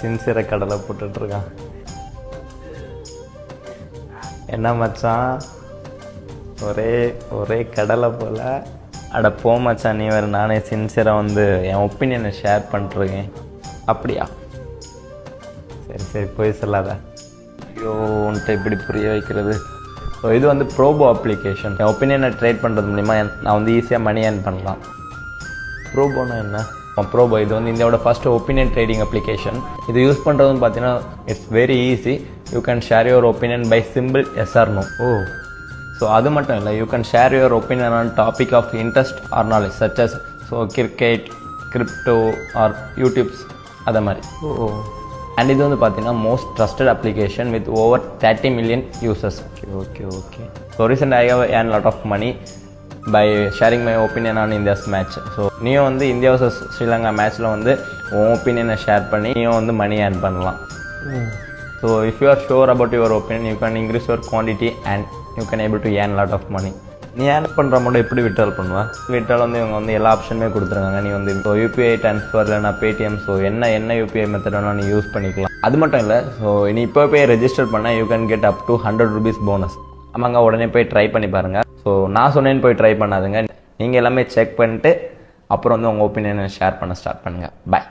சின்சியரை கடலை போட்டுட்ருக்கான். என்ன மச்சான் ஒரே ஒரே கடலை போல். அட போ மச்சான், நீ வேறு. நானே சின்சியராக வந்து என் ஒப்பீனியனை ஷேர் பண்ணிட்டுருக்கேன். அப்படியா? சரி சரி, போய் சொல்லாத. ஐயோ, உன்ட்ட இப்படி புரிய வைக்கிறது. ஸோ இது வந்து ப்ரோபோ அப்ளிகேஷன். என் ஒப்பீனியனை ட்ரேட் பண்ணுறது மூலிமா நான் வந்து ஈஸியாக மணி ஏர்ன் பண்ணலாம். ப்ரோபோனா என்ன? ப்ரோபோ இது வந்து இந்தியாவோட ஃபர்ஸ்ட் ஒப்பீனியன் ட்ரேடிங் அப்ளிகேஷன். இது யூஸ் பண்ணுறதுன்னு பார்த்தீங்கன்னா it's very easy. You can share your opinion by simple yes or no. Oh, so அது மட்டும் இல்லை, you can share your opinion on topic of interest or knowledge such as cricket, crypto or YouTubes அதை மாதிரி. Oh, and இது வந்து பார்த்தீங்கன்னா most trusted application with over 30 million users. Okay. So recent I have earn lot of money by sharing my opinion on India's match. So நீயும் வந்து India versus Sri Lanka மேட்ச்சில் வந்து உன் ஒப்பீனியனை ஷேர் பண்ணி நீயும் வந்து மணி ஏர்ன் பண்ணலாம். So if you are sure about your opinion you can increase your quantity and you can able to earn lot of money. நீ ஏர்ன் பண்ணுற மட்டும் எப்படி விட்ரால் பண்ணுவேன்? விட்ரால் வந்து இவங்க வந்து எல்லா ஆப்ஷனுமே கொடுத்துருக்காங்க. நீ வந்து இப்போ யூபிஐ ட்ரான்ஸ்ஃபர் இல்லைனா பேடிஎம், ஸோ என்ன யூபிஐ மெத்தட் வேணால் நீ யூஸ் பண்ணிக்கலாம். அது மட்டும் இல்லை, ஸோ நீ இப்போ போய் ரெஜிஸ்டர் பண்ணால் you can get up to 100 rupees bonus. ஆமாங்க, உடனே போய் ட்ரை பண்ணி பாருங்கள். ஸோ நான் சொன்னேன்னு போய் ட்ரை பண்ணாதுங்க. நீங்கள் எல்லாமே செக் பண்ணிட்டு அப்புறம் வந்து உங்கள் ஒப்பீனியனை ஷேர் பண்ண ஸ்டார்ட் பண்ணுங்கள். பாய்.